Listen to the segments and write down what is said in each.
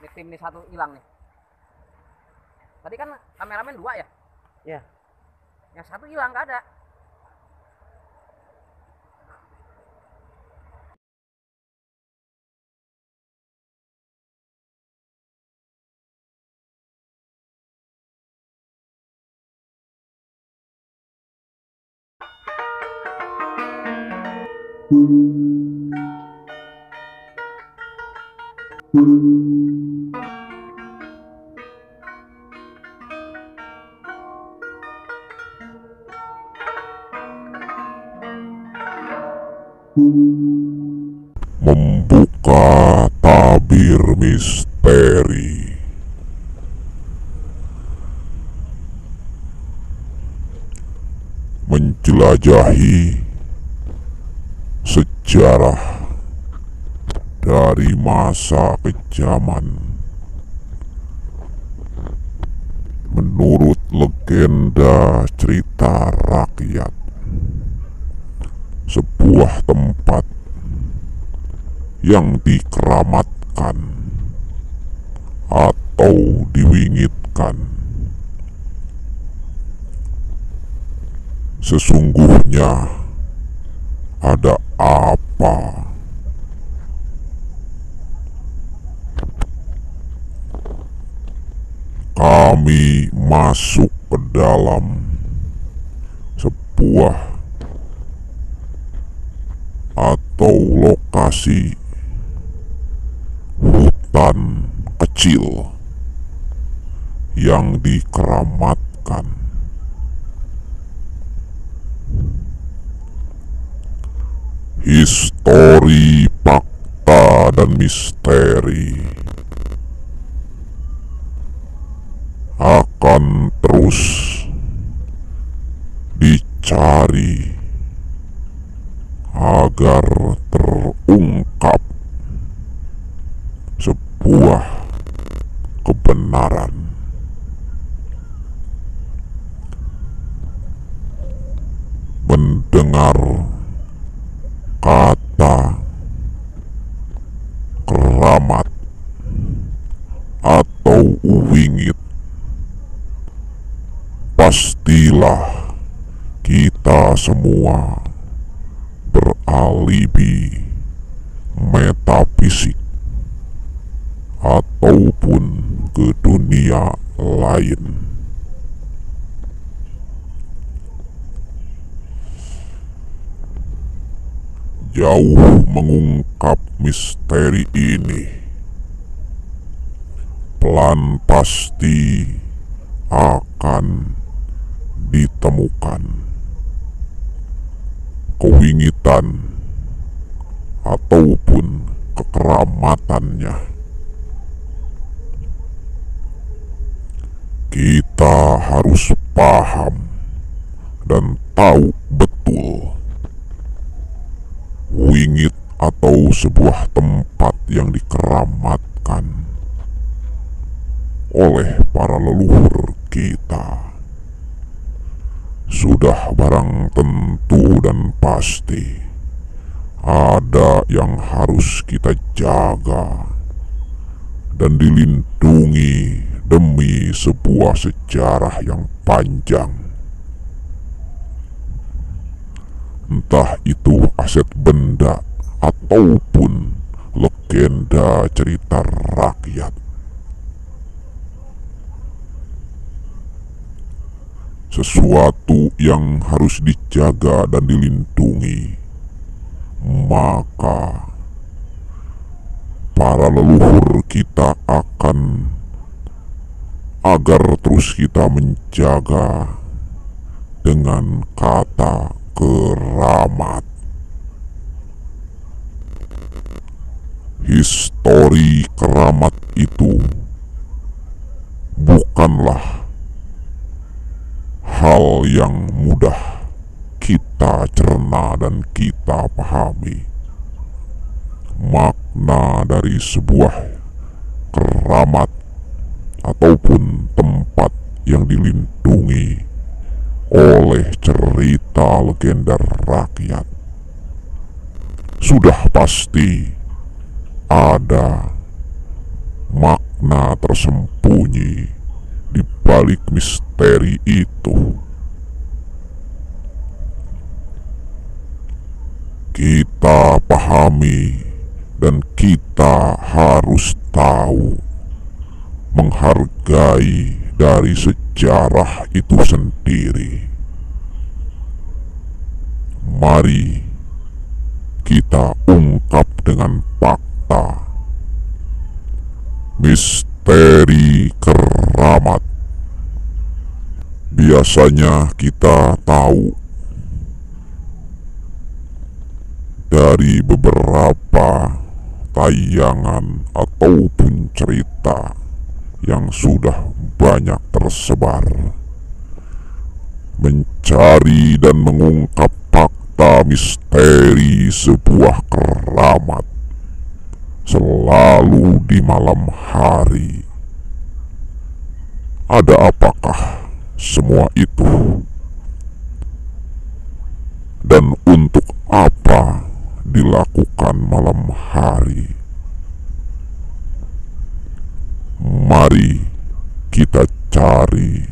Ini tim nih satu hilang nih. Tadi kan kameramen 2 ya? Ya. Yang satu hilang, nggak ada. Membuka tabir misteri. Menjelajahi sejarah dari masa ke zaman. Menurut legenda cerita rakyat, sebuah tempat yang dikeramatkan atau diwingitkan. Sesungguhnya ada apa? Kami masuk ke dalam sebuah atau lokasi hutan kecil yang dikeramatkan. Histori, fakta, dan misteri akan terus dicari agar terungkap sebuah kebenaran. Mendengar kata keramat atau wingit, pastilah kita semua beralibi metafisik ataupun ke dunia lain. Jauh mengungkap misteri ini, pelan pasti akan ditemukan kewingitan ataupun kekeramatannya. Kita harus paham dan tahu betul wingit atau sebuah tempat yang dikeramatkan oleh para leluhur kita sudah barang tentu dan pasti ada yang harus kita jaga dan dilindungi demi sebuah sejarah yang panjang. Entah itu aset benda ataupun legenda cerita rakyat. Sesuatu yang harus dijaga dan dilindungi, maka para leluhur kita akan agar terus kita menjaga dengan kata keramat. Histori keramat itu bukanlah hal yang mudah kita cerna dan kita pahami. Makna dari sebuah keramat ataupun tempat yang dilindungi oleh cerita legenda rakyat sudah pasti ada makna makna tersembunyi di balik misteri itu. Kita pahami dan kita harus tahu, menghargai dari sejarah itu sendiri. Mari kita ungkap dengan fakta. Misteri keramat. Biasanya kita tahu dari beberapa tayangan ataupun cerita yang sudah banyak tersebar. Mencari dan mengungkap fakta misteri sebuah keramat selalu di malam hari. Ada apakah semua itu? Dan untuk apa dilakukan malam hari? Mari kita cari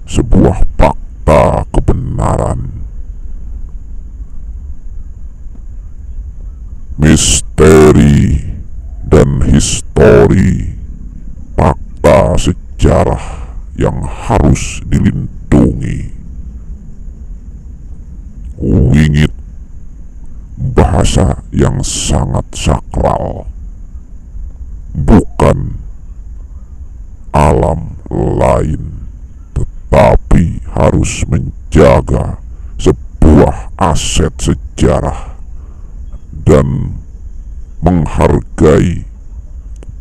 sebuah fakta kebenaran. Misteri dan histori, fakta sejarah yang harus dilindungi. Wingit, bahasa yang sangat sakral, bukan alam lain, tetapi harus menjaga sebuah aset sejarah dan menghargai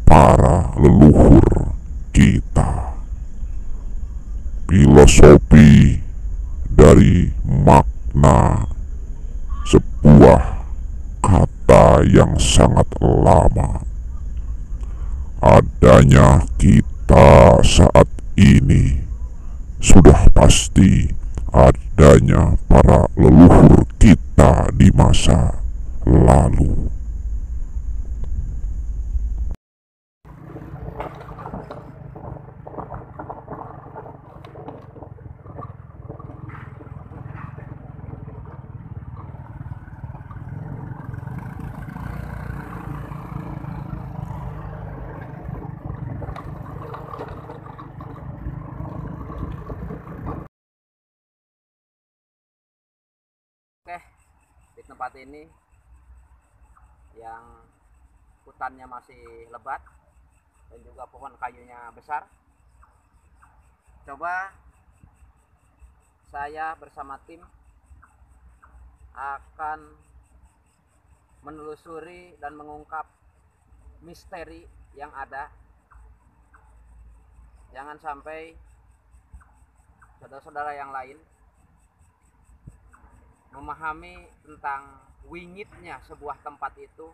para leluhur kita. Filosofi dari makna sebuah kata yang sangat lama. Adanya kita saat ini sudah pasti adanya para leluhur kita di masa lalu. Oke, di tempat ini yang hutannya masih lebat dan juga pohon kayunya besar, coba saya bersama tim akan menelusuri dan mengungkap misteri yang ada. Jangan sampai saudara-saudara yang lain memahami tentang wingitnya sebuah tempat itu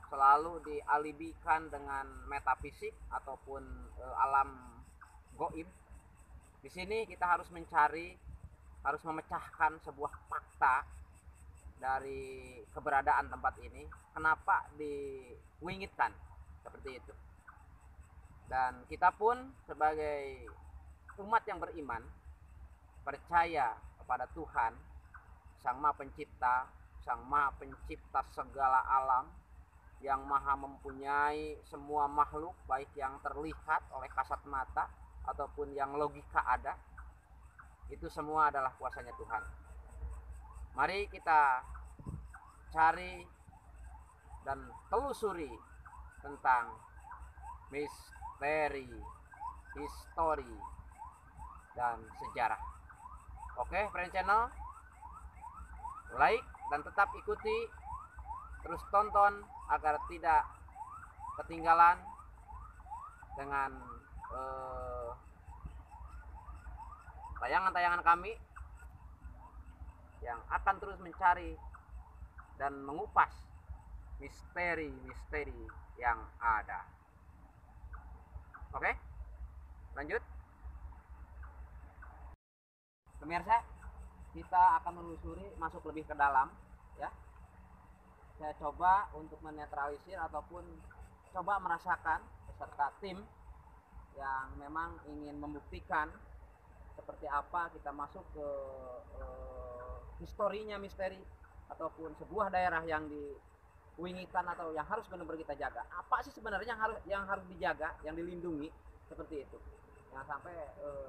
selalu dialibikan dengan metafisik ataupun alam goib. Di sini kita harus mencari, harus memecahkan sebuah fakta dari keberadaan tempat ini. Kenapa diwingitkan seperti itu? Dan kita pun sebagai umat yang beriman, percaya kepada Tuhan, Sang Maha Pencipta, Sang Maha Pencipta segala alam, yang maha mempunyai semua makhluk, baik yang terlihat oleh kasat mata ataupun yang logika ada. Itu semua adalah kuasanya Tuhan. Mari kita cari dan telusuri tentang misteri, histori, dan sejarah. Oke, Friend Channel, like dan tetap ikuti, terus tonton agar tidak ketinggalan dengan tayangan-tayangan kami yang akan terus mencari dan mengupas misteri-misteri yang ada. Oke, lanjut. Pemirsa, kita akan menelusuri, masuk lebih ke dalam ya. Saya coba untuk menetralisir ataupun coba merasakan beserta tim yang memang ingin membuktikan seperti apa kita masuk ke historinya misteri ataupun sebuah daerah yang diwingikan atau yang harus benar-benar kita jaga. Apa sih sebenarnya yang harus dijaga, yang dilindungi, seperti itu. Jangan sampai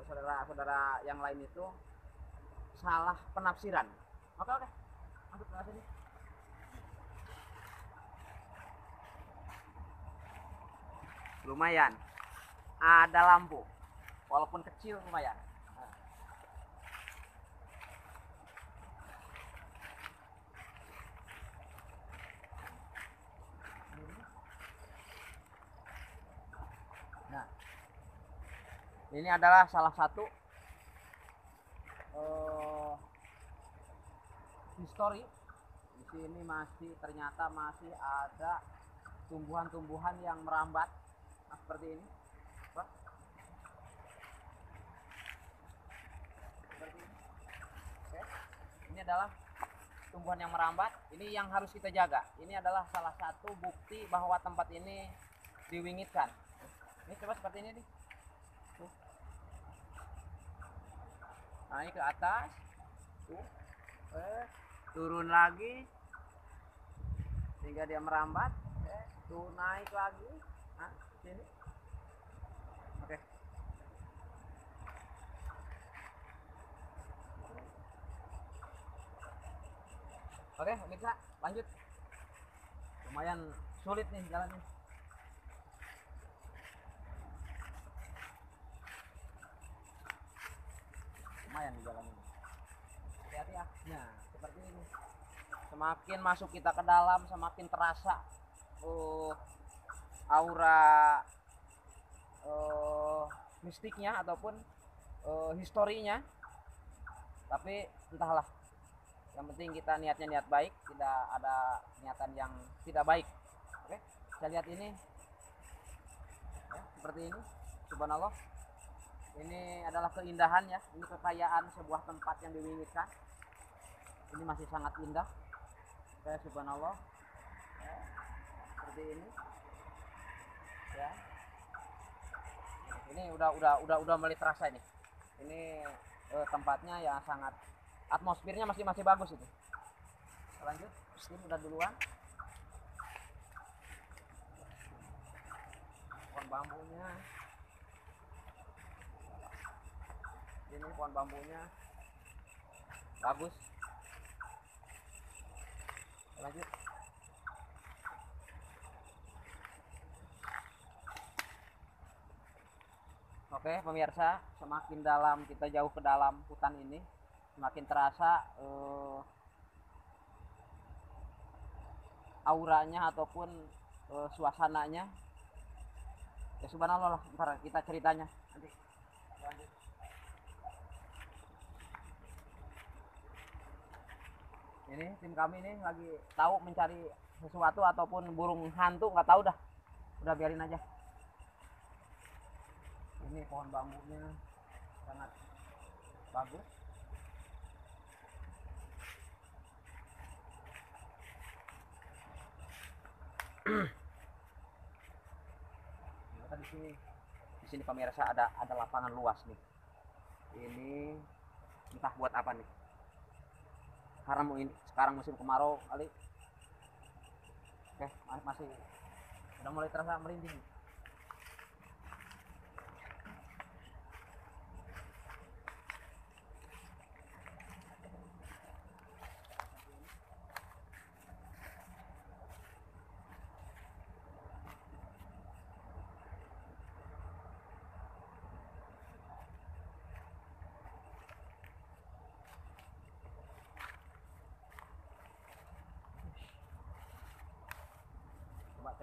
saudara-saudara yang lain itu salah penafsiran. Oke, masuk ke sini. Lumayan ada lampu, walaupun kecil lumayan. Nah, ini adalah salah satu histori. Di sini ternyata masih ada tumbuhan-tumbuhan yang merambat. Nah, seperti ini. Seperti ini. Oke. Ini adalah tumbuhan yang merambat. Ini yang harus kita jaga. Ini adalah salah satu bukti bahwa tempat ini diwingitkan. Ini coba seperti ini nih. Tuh. Naik ke atas. Tuh. Turun lagi. Sehingga dia merambat. Tuh naik lagi. Nah, sini. Oke. Oke, pemirsa, lanjut. Lumayan sulit nih jalannya. Lumayan di jalan ini. Hati-hati ya. Nah, seperti ini. Semakin masuk kita ke dalam, semakin terasa aura mistiknya ataupun historinya. Tapi entahlah, yang penting kita niatnya niat baik, tidak ada niatan yang tidak baik. Oke, kita lihat ini ya, seperti ini. Subhanallah, ini adalah keindahan ya, ini kekayaan sebuah tempat yang diwingitkan. Ini masih sangat indah. Oke, subhanallah ya, seperti ini ya. Ini udah mulai terasa ini tempatnya yang sangat, atmosfernya masih bagus itu. Lanjut, ini udah duluan. Pohon bambunya, ini pohon bambunya bagus. Lanjut. Oke pemirsa, semakin dalam kita jauh ke dalam hutan ini, semakin terasa auranya ataupun suasananya. Ya subhanallah, ntar kita ceritanya nanti. Lanjut. Ini tim kami ini lagi tahu mencari sesuatu ataupun burung hantu, nggak tahu dah. Udah biarin aja. Ini pohon bambunya sangat bagus. Di sini pemirsa ada lapangan luas nih. Ini entah buat apa nih. Karena sekarang musim kemarau kali. Oke, masih udah mulai terasa merinding.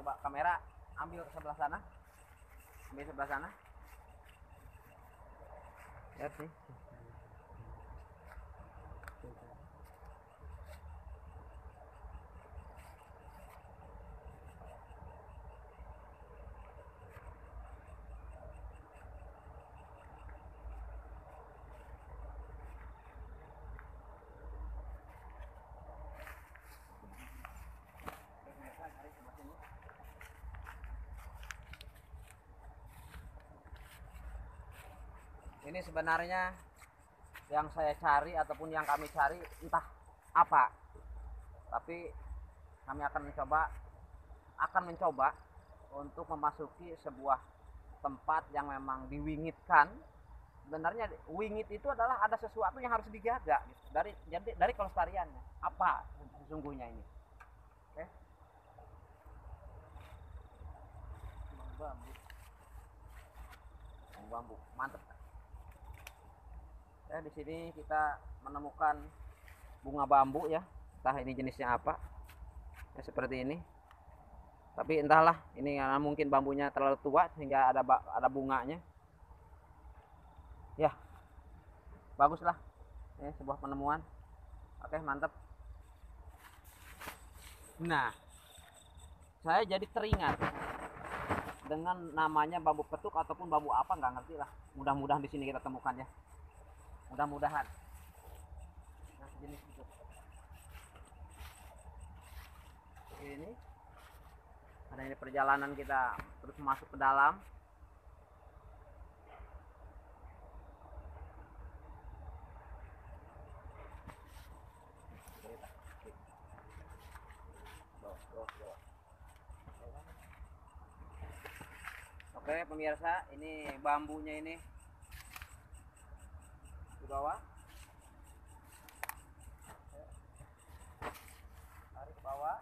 Coba kamera ambil ke sebelah sana, ambil sebelah sana. Lihat nih. Ini sebenarnya yang saya cari ataupun yang kami cari entah apa, tapi kami akan mencoba untuk memasuki sebuah tempat yang memang diwingitkan. Sebenarnya wingit itu adalah ada sesuatu yang harus dijaga gitu. dari kelestariannya apa sesungguhnya ini. Oke. Bambu mantap. Ya, di sini kita menemukan bunga bambu ya, entah ini jenisnya apa ya, seperti ini. Tapi entahlah, ini karena mungkin bambunya terlalu tua sehingga ada bunganya ya. Baguslah ini sebuah penemuan. Oke, mantap. Nah, saya jadi teringat dengan namanya bambu petuk ataupun bambu apa nggak ngerti lah. Mudah-mudahan di sini kita temukan ya. Mudah-mudahan. Nah, sejenis itu. Ini ada ini perjalanan kita terus masuk ke dalam. Oke pemirsa, ini bambunya ini di bawah. Tarik ke bawah.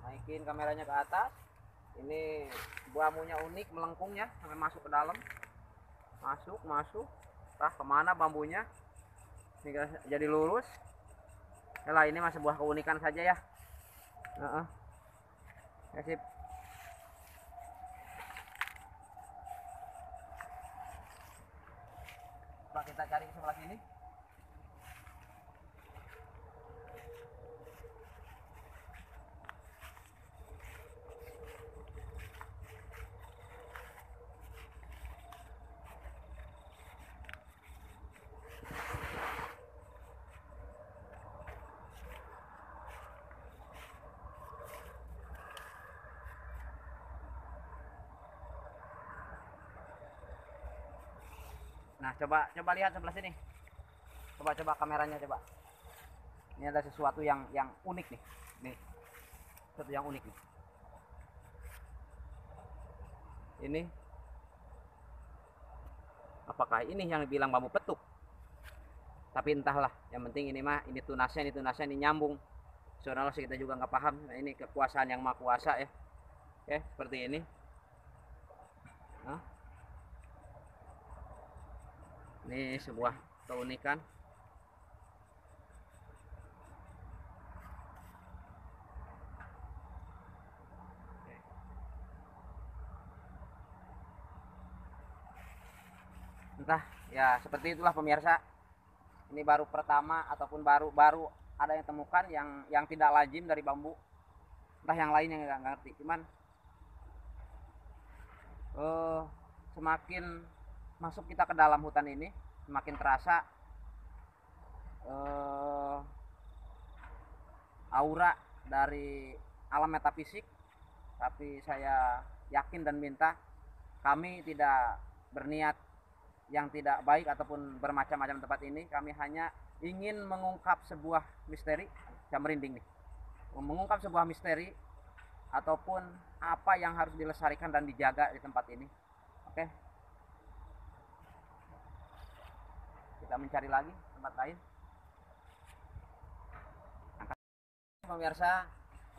Naikin kameranya ke atas. Ini bambunya unik, melengkungnya sampai masuk ke dalam. Masuk. Entah kemana bambunya sehingga jadi lurus. Yalah, ini masih sebuah keunikan saja ya. Ya sip. Coba kita cari ke sebelah sini. Nah, coba lihat sebelah sini. Coba kameranya coba. Ini ada sesuatu yang unik nih. Nih. Sesuatu yang unik nih. Ini apakah ini yang dibilang bambu petuk? Tapi entahlah, yang penting ini mah ini tunasnya ini nyambung. Soalnya kita juga nggak paham. Nah, ini kekuasaan yang maha kuasa ya. Oke, seperti ini. Nah. Ini sebuah keunikan. Entah ya, seperti itulah pemirsa. Ini baru pertama ataupun baru ada yang temukan yang tidak lazim dari bambu. Entah yang lain yang nggak ngerti. Cuman semakin masuk kita ke dalam hutan ini, semakin terasa aura dari alam metafisik. Tapi saya yakin dan minta, kami tidak berniat yang tidak baik ataupun bermacam-macam tempat ini. Kami hanya ingin mengungkap sebuah misteri. Saya merinding nih, mengungkap sebuah misteri ataupun apa yang harus dilestarikan dan dijaga di tempat ini. Oke, kita mencari lagi tempat lain. Pemirsa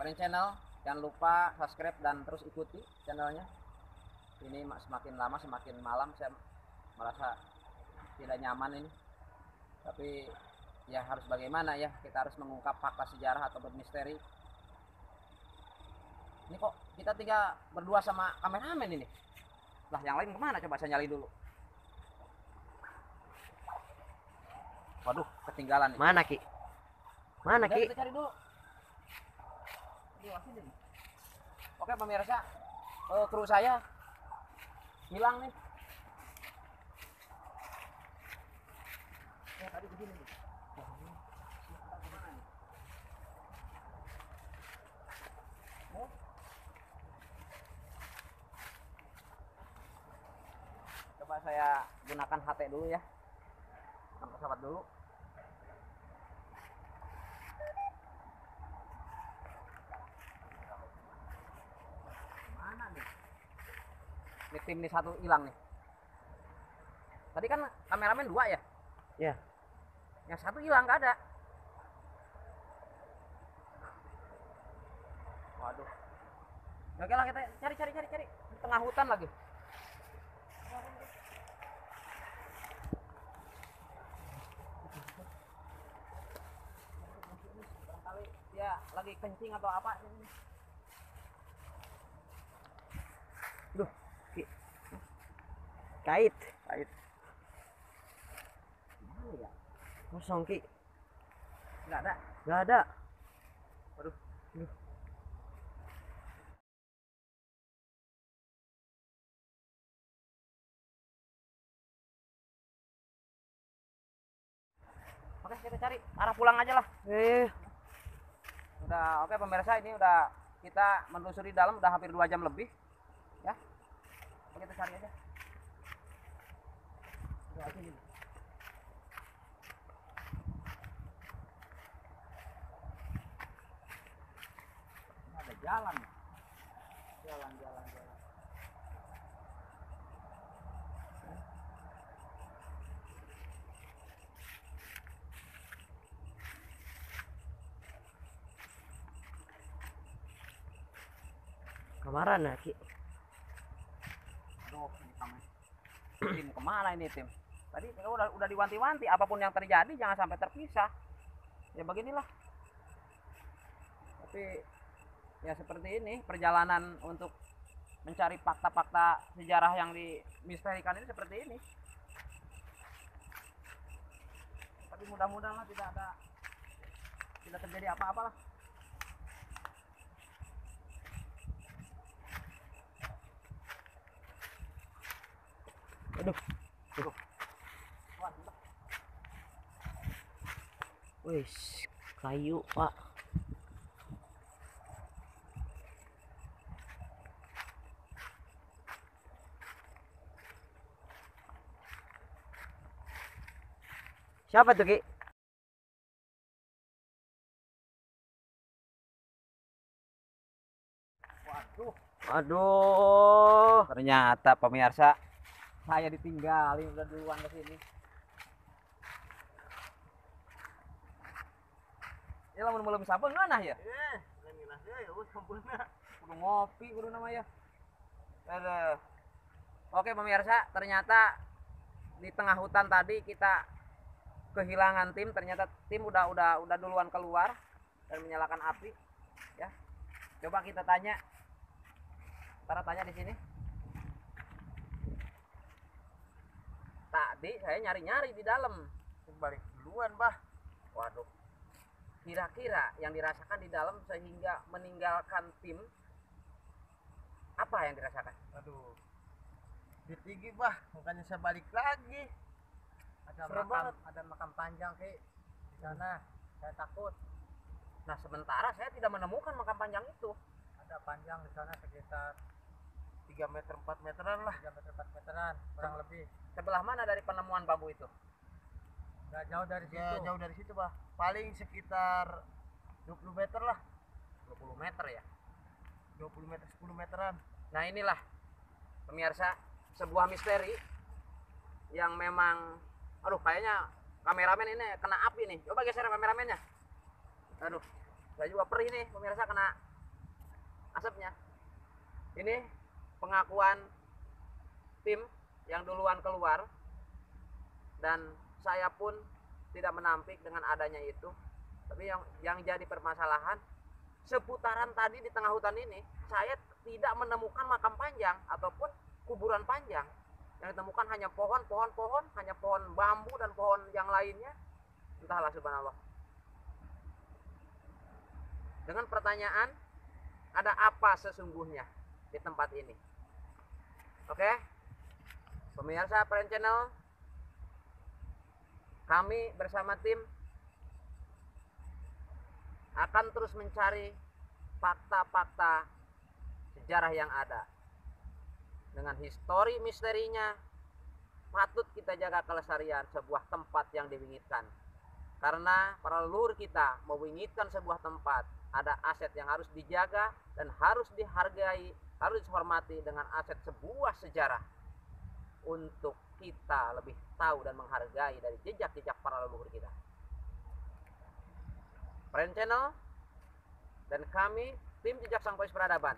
Paren Channel, jangan lupa subscribe dan terus ikuti channelnya. Ini semakin lama semakin malam saya merasa tidak nyaman ini. Tapi ya harus bagaimana ya, kita harus mengungkap fakta sejarah atau misteri. Ini kok kita tiga berdua sama kameramen ini. Lah yang lain kemana? Coba saya nyali dulu. Waduh, ketinggalan nih. Mana Ki? Mana Ki? Kita cari dulu. Oke pemirsa, kru saya hilang nih. Ya tadi begini nih. saya gunakan HT dulu ya, pesawat dulu. Mana nih? Ini tim nih satu hilang nih. Tadi kan kameramen 2 ya? Ya. Yang satu hilang, nggak ada. Waduh. Oke lah, kita cari di tengah hutan lagi. Barangkali dia lagi kencing atau apa ini. Duh, Ki. Kait. Mana ya? Kosong, Ki. Nggak ada. Nggak ada. Waduh. Oke, kita cari arah pulang aja lah. Udah oke pemirsa, ini udah kita menelusuri dalam udah hampir 2 jam lebih ya. Oke, kita cari aja. Udah, sini. Ini ada jalan. Jalan. Kamaran ya, Ki. Aduh, ini tim kemana ini tim? Tadi kita udah diwanti-wanti, apapun yang terjadi jangan sampai terpisah. Ya beginilah. Tapi ya seperti ini perjalanan untuk mencari fakta-fakta sejarah yang dimisterikan ini seperti ini. Tapi mudah-mudahan tidak terjadi apa-apa lah. Aduh. Wah, sudah. Wih, kayu, Pak. Siapa tuh, Ki? Waduh, Aduh. ternyata pemirsa saya ditinggalin udah duluan ke sini. Ya lamun belum sabun mana ya? Kudu ngopi kudu nama ya. Aduh. Oke pemirsa, ternyata di tengah hutan tadi kita kehilangan tim. Ternyata tim udah duluan keluar dan menyalakan api. Ya. Coba kita tanya. Tanya di sini. Tadi saya nyari-nyari di dalam. Balik duluan, Bah. Waduh. Kira-kira yang dirasakan di dalam sehingga meninggalkan tim, apa yang dirasakan? Aduh, tinggi Bah, makanya saya balik lagi. Ada makam panjang Ki di sana. Saya takut. Nah, sementara saya tidak menemukan makam panjang itu. Ada panjang di sana sekitar 3 meter 4 meteran lah. 3 meter 4 meteran kurang lebih. Sebelah mana dari penemuan bambu itu? Nggak jauh dari situ. Ya, jauh dari situ Bah, paling sekitar 20 meter lah. 20 meter ya. 20 meter 10 meteran. Nah, inilah pemirsa sebuah misteri yang memang, aduh kayaknya kameramen ini kena api nih. Coba geser kameramennya. Aduh, saya juga perih nih pemirsa kena asapnya. Ini pengakuan tim yang duluan keluar dan saya pun tidak menampik dengan adanya itu. Tapi yang jadi permasalahan seputaran tadi di tengah hutan ini saya tidak menemukan makam panjang ataupun kuburan panjang. Yang ditemukan hanya pohon, hanya pohon bambu dan pohon yang lainnya. Entahlah, subhanallah. Dengan pertanyaan, ada apa sesungguhnya di tempat ini? Oke, pemirsa Pren Channel, kami bersama tim akan terus mencari fakta-fakta sejarah yang ada dengan histori misterinya, patut kita jaga kelestarian sebuah tempat yang diwingitkan. Karena para leluhur kita mewingitkan sebuah tempat, ada aset yang harus dijaga dan harus dihargai, harus dihormati dengan aset sebuah sejarah. Untuk kita lebih tahu dan menghargai dari jejak-jejak para leluhur kita. Friend Channel dan kami, tim Jejak Sang Pewaris Peradaban,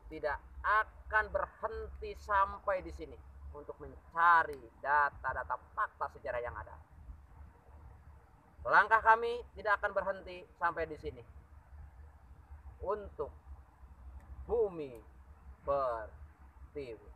tidak akan berhenti sampai di sini untuk mencari data-data fakta sejarah yang ada. Langkah kami tidak akan berhenti sampai di sini untuk bumi pertiwi.